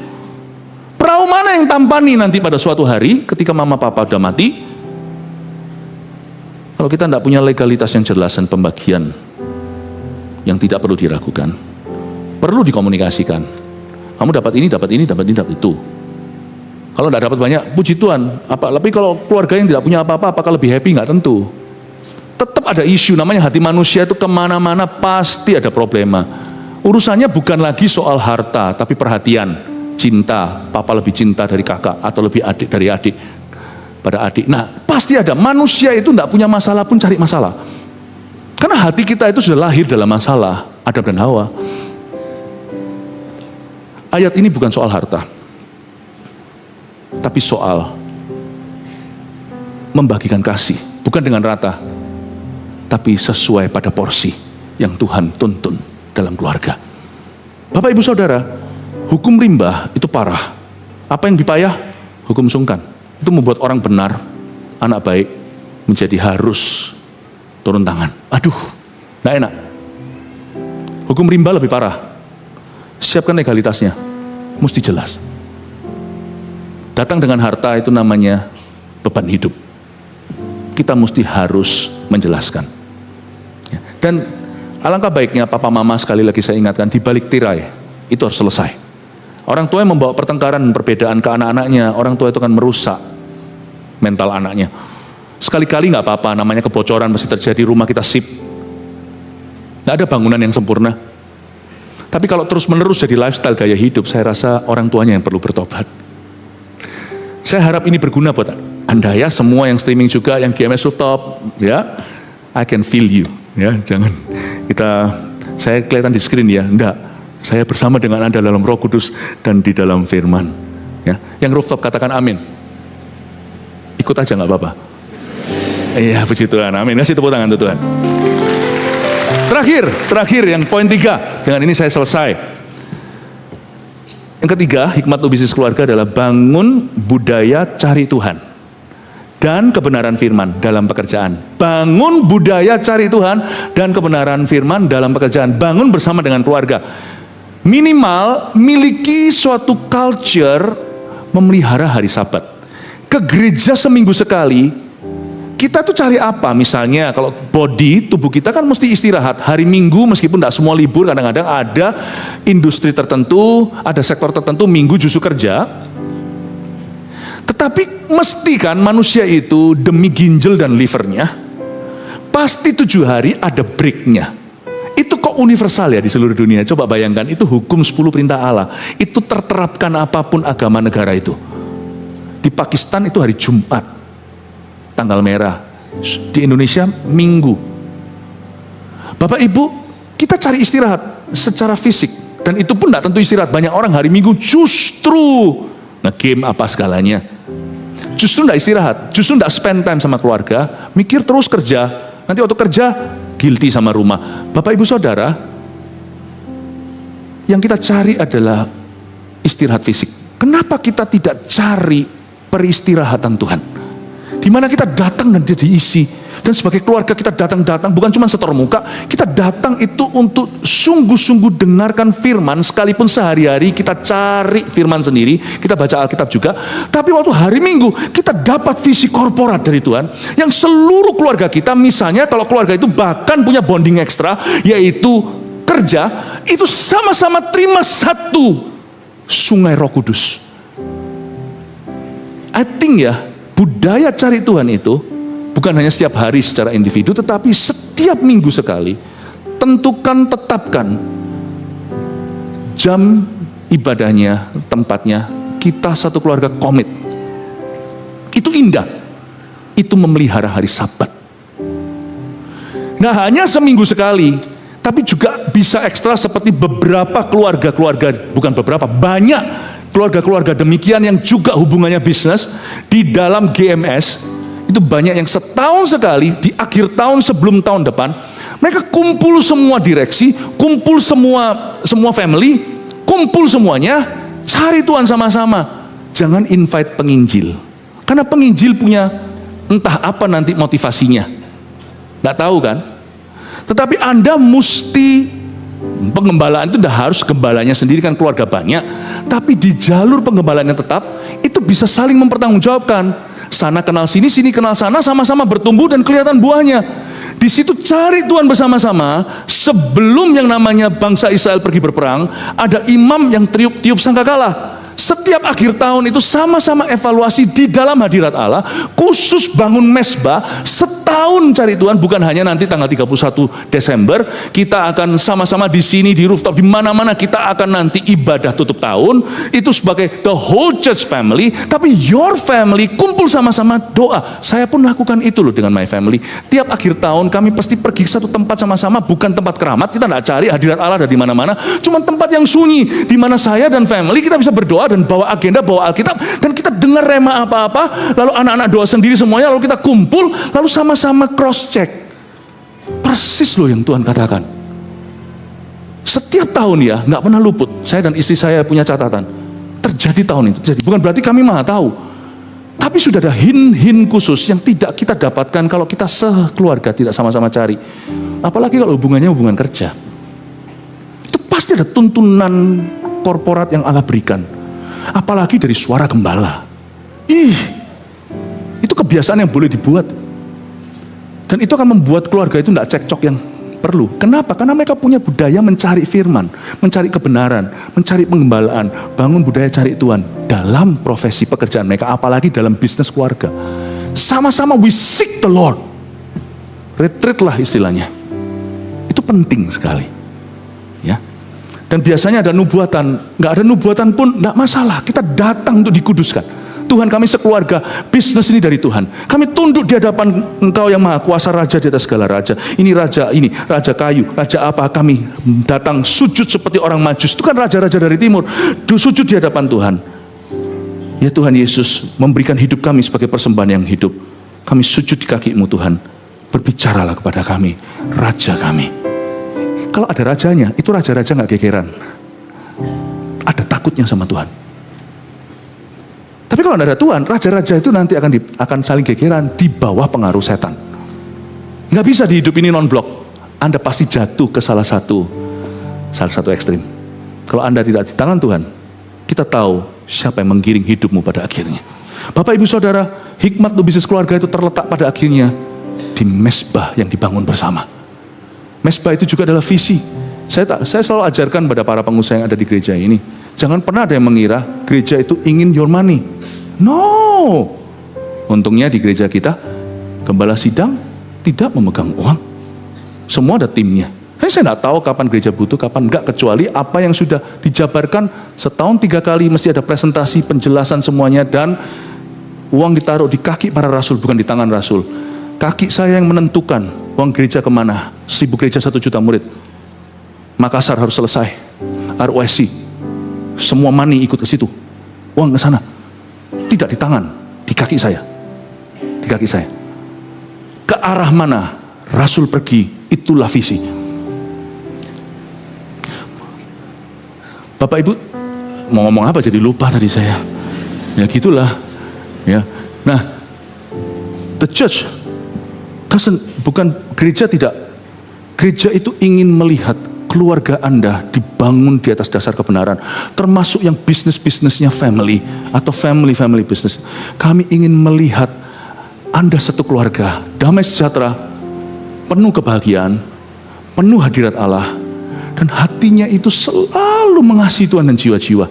Perahu mana yang tampani nanti pada suatu hari ketika mama papa udah mati? Kalau kita tidak punya legalitas yang jelas dan pembagian yang tidak perlu diragukan, perlu dikomunikasikan. Kamu dapat ini, dapat ini, dapat ini, dapat itu. Kalau tidak dapat banyak, puji Tuhan. Tapi kalau keluarga yang tidak punya apa-apa, apakah lebih happy? Nggak tentu. Tetap ada isu, namanya hati manusia itu kemana-mana pasti ada problema. Urusannya bukan lagi soal harta, tapi perhatian, cinta. Papa lebih cinta dari kakak, atau lebih adik dari adik pada adik. Nah, pasti ada. Manusia itu tidak punya masalah pun cari masalah. Karena hati kita itu sudah lahir dalam masalah, Adam dan Hawa. Ayat ini bukan soal harta, tapi soal membagikan kasih. Bukan dengan rata, tapi sesuai pada porsi yang Tuhan tuntun dalam keluarga. Bapak ibu saudara, hukum rimba itu parah. Apa yang lebih payah? Hukum sungkan. Itu membuat orang benar, anak baik, menjadi harus turun tangan. Aduh, gak enak. Hukum rimba lebih parah. Siapkan legalitasnya, mesti jelas. Datang dengan harta itu namanya beban hidup. Kita mesti harus menjelaskan. Dan alangkah baiknya papa mama, sekali lagi saya ingatkan, di balik tirai itu harus selesai. Orang tua yang membawa pertengkaran dan perbedaan ke anak-anaknya, orang tua itu akan merusak mental anaknya. Sekali-kali nggak apa-apa, namanya kebocoran pasti terjadi, rumah kita sip. Nggak ada bangunan yang sempurna. Tapi kalau terus-menerus jadi lifestyle gaya hidup, saya rasa orang tuanya yang perlu bertobat. Saya harap ini berguna buat Anda ya, semua yang streaming juga, yang GMS Rooftop, ya, I can feel you, ya, jangan saya kelihatan di screen ya, enggak, saya bersama dengan Anda dalam Roh Kudus dan di dalam Firman, ya, yang rooftop katakan amin, ikut aja nggak apa-apa, iya puji Tuhan, amin, kasih tepuk tangan untuk Tuhan. Terakhir yang poin 3, dengan ini saya selesai. Yang ketiga, hikmat untuk bisnis keluarga adalah bangun budaya cari Tuhan dan kebenaran firman dalam pekerjaan. Bangun budaya cari Tuhan dan kebenaran firman dalam pekerjaan. Bangun bersama dengan keluarga. Minimal miliki suatu culture memelihara hari Sabat. Ke gereja seminggu sekali. Kita tuh cari apa? Misalnya kalau body, tubuh kita kan mesti istirahat. Hari Minggu meskipun tidak semua libur, kadang-kadang ada industri tertentu, ada sektor tertentu Minggu justru kerja. Tetapi mesti kan manusia itu demi ginjal dan livernya, pasti 7 hari ada breaknya. Itu kok universal ya di seluruh dunia. Coba bayangkan, itu hukum 10 perintah Allah. Itu terterapkan apapun agama negara itu. Di Pakistan itu hari Jumat, tanggal merah. Di Indonesia Minggu. Bapak Ibu, kita cari istirahat secara fisik. Dan itu pun tidak tentu istirahat. Banyak orang hari Minggu justru nge-game apa segalanya. Justru tidak istirahat. Justru tidak spend time sama keluarga. Mikir terus kerja. Nanti waktu kerja, guilty sama rumah. Bapak Ibu Saudara, yang kita cari adalah istirahat fisik. Kenapa kita tidak cari peristirahatan Tuhan? Di mana kita datang dan diisi. Dan sebagai keluarga kita datang bukan cuma setor muka, kita datang itu untuk sungguh-sungguh dengarkan firman, sekalipun sehari-hari kita cari firman sendiri, kita baca Alkitab juga, tapi waktu hari Minggu kita dapat visi korporat dari Tuhan, yang seluruh keluarga kita, misalnya kalau keluarga itu bahkan punya bonding ekstra, yaitu kerja, itu sama-sama terima satu sungai Roh Kudus. I think ya, budaya cari Tuhan itu bukan hanya setiap hari secara individu, tetapi setiap minggu sekali. Tetapkan jam ibadahnya, tempatnya, kita satu keluarga komit. Itu indah. Itu memelihara hari Sabat. Nggak hanya seminggu sekali, tapi juga bisa ekstra seperti beberapa keluarga-keluarga, bukan beberapa, banyak keluarga-keluarga demikian yang juga hubungannya bisnis di dalam GMS. Itu banyak yang setahun sekali di akhir tahun sebelum tahun depan mereka kumpul semua direksi, kumpul semua family, kumpul semuanya cari Tuhan sama-sama. Jangan invite penginjil, karena penginjil punya entah apa nanti motivasinya, nggak tahu kan. Tetapi Anda mesti, penggembalaan itu udah harus gembalanya sendiri kan, keluarga banyak, tapi di jalur penggembalaan yang tetap itu bisa saling mempertanggungjawabkan. Sana kenal sini, sini kenal sana, sama-sama bertumbuh dan kelihatan buahnya. Di situ cari Tuhan bersama-sama. Sebelum yang namanya bangsa Israel pergi berperang, ada imam yang tiup sangkakala. Setiap akhir tahun itu sama-sama evaluasi di dalam hadirat Allah, khusus bangun mesbah, setahun cari Tuhan, bukan hanya nanti tanggal 31 Desember, kita akan sama-sama di sini, di rooftop, di mana-mana kita akan nanti ibadah tutup tahun, itu sebagai the whole church family, tapi your family kumpul sama-sama doa. Saya pun lakukan itu loh dengan my family. Tiap akhir tahun kami pasti pergi ke satu tempat sama-sama, bukan tempat keramat, kita tidak cari hadirat Allah ada di mana-mana, cuma tempat yang sunyi, di mana saya dan family kita bisa berdoa dan bawa agenda, bawa Alkitab, dan kita dengar rema apa-apa, lalu anak-anak doa sendiri semuanya, lalu kita kumpul, lalu sama-sama cross check. Persis loh yang Tuhan katakan. Setiap tahun ya, nggak pernah luput. Saya dan istri saya punya catatan. Terjadi tahun itu, jadi bukan berarti kami maha tahu, tapi sudah ada hin khusus yang tidak kita dapatkan kalau kita sekeluarga tidak sama-sama cari. Apalagi kalau hubungannya hubungan kerja. Itu pasti ada tuntunan korporat yang Allah berikan. Apalagi dari suara gembala. Itu kebiasaan yang boleh dibuat. Dan itu akan membuat keluarga itu tidak cekcok yang perlu. Kenapa? Karena mereka punya budaya mencari firman, mencari kebenaran, mencari penggembalaan, bangun budaya cari Tuhan dalam profesi pekerjaan mereka, apalagi dalam bisnis keluarga. Sama-sama we seek the Lord. Retreat lah istilahnya. Itu penting sekali. Ya. Dan biasanya ada nubuatan, nggak ada nubuatan pun nggak masalah. Kita datang untuk dikuduskan. Tuhan, kami sekeluarga, bisnis ini dari Tuhan. Kami tunduk di hadapan Engkau yang Maha Kuasa, Raja di atas segala raja. Ini raja kayu, raja apa? Kami datang sujud seperti orang Majus. Itu kan raja-raja dari timur. Sujud di hadapan Tuhan. Ya Tuhan Yesus, memberikan hidup kami sebagai persembahan yang hidup. Kami sujud di kaki-Mu Tuhan. Berbicaralah kepada kami, Raja kami. Kalau ada rajanya, itu raja-raja gak gegeran. Ada takutnya sama Tuhan. Tapi kalau tidak ada Tuhan, raja-raja itu nanti akan saling gegeran di bawah pengaruh setan. Gak bisa dihidup ini non-blok. Anda pasti jatuh ke salah satu ekstrim. Kalau Anda tidak di tangan Tuhan, kita tahu siapa yang menggiring hidupmu pada akhirnya. Bapak ibu saudara, hikmat untuk bisnis keluarga itu terletak pada akhirnya di mesbah yang dibangun bersama. Mesbah itu juga adalah visi. Saya selalu ajarkan pada para pengusaha yang ada di gereja ini, jangan pernah ada yang mengira gereja itu ingin your money. No. Untungnya di gereja kita, gembala sidang tidak memegang uang. Semua ada timnya. Saya tidak tahu kapan gereja butuh, kapan enggak, kecuali apa yang sudah dijabarkan setahun 3 kali mesti ada presentasi, penjelasan semuanya, dan uang ditaruh di kaki para rasul, bukan di tangan rasul. Kaki saya yang menentukan uang gereja kemana. 1000 gereja 1 juta murid. Makassar harus selesai. ROSC. Semua money ikut ke situ. Uang ke sana. Tidak di tangan, di kaki saya. Di kaki saya. Ke arah mana rasul pergi, itulah visi. Bapak Ibu, mau ngomong apa jadi lupa tadi saya. Ya gitulah. Ya. Nah, the church gereja itu ingin melihat keluarga Anda dibangun di atas dasar kebenaran, termasuk yang bisnisnya family atau family business. Kami ingin melihat Anda satu keluarga damai sejahtera, penuh kebahagiaan, penuh hadirat Allah, dan hatinya itu selalu mengasihi Tuhan dan jiwa-jiwa.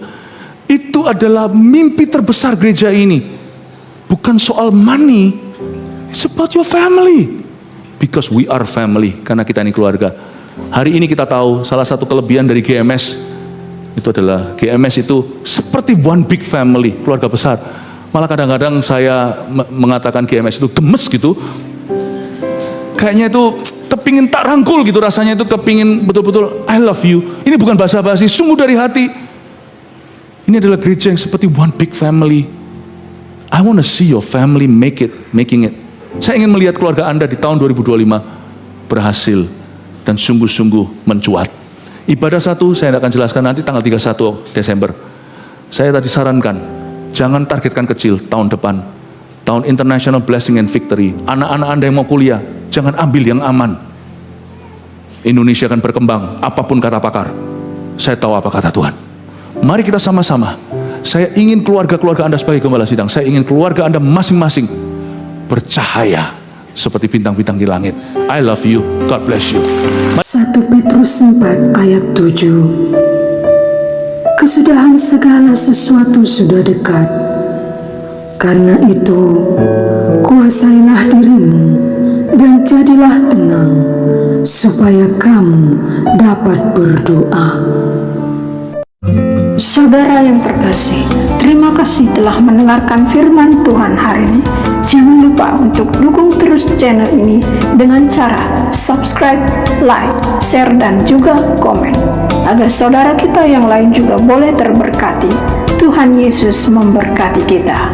Itu adalah mimpi terbesar gereja ini. bukan soal money. It's about your family. Because we are family, karena kita ini keluarga. Hari ini kita tahu salah satu kelebihan dari GMS itu adalah GMS itu seperti one big family, keluarga besar. Malah kadang-kadang saya mengatakan GMS itu gemes gitu. Kayaknya itu kepingin tak rangkul gitu, rasanya itu kepingin betul-betul I love you. Ini bukan basa-basi, sungguh dari hati. Ini adalah gereja yang seperti one big family. I want to see your family making it. Saya ingin melihat keluarga Anda di tahun 2025 berhasil dan sungguh-sungguh mencuat. Ibadah satu saya akan jelaskan nanti tanggal 31 Desember. Saya tadi sarankan, jangan targetkan kecil tahun depan. Tahun International Blessing and Victory. Anak-anak Anda yang mau kuliah, jangan ambil yang aman. Indonesia akan berkembang, apapun kata pakar. Saya tahu apa kata Tuhan. Mari kita sama-sama. Saya ingin keluarga-keluarga Anda sebagai gembala sidang. Saya ingin keluarga Anda masing-masing bercahaya seperti bintang-bintang di langit. I love you. God bless you. 1 Petrus 4 ayat 7. Kesudahan segala sesuatu sudah dekat. Karena itu, kuasailah dirimu dan jadilah tenang, supaya kamu dapat berdoa. Saudara yang terkasih, terima kasih telah mendengarkan firman Tuhan hari ini. Jangan lupa untuk dukung terus channel ini dengan cara subscribe, like, share, dan juga komen. Agar saudara kita yang lain juga boleh terberkati. Tuhan Yesus memberkati kita.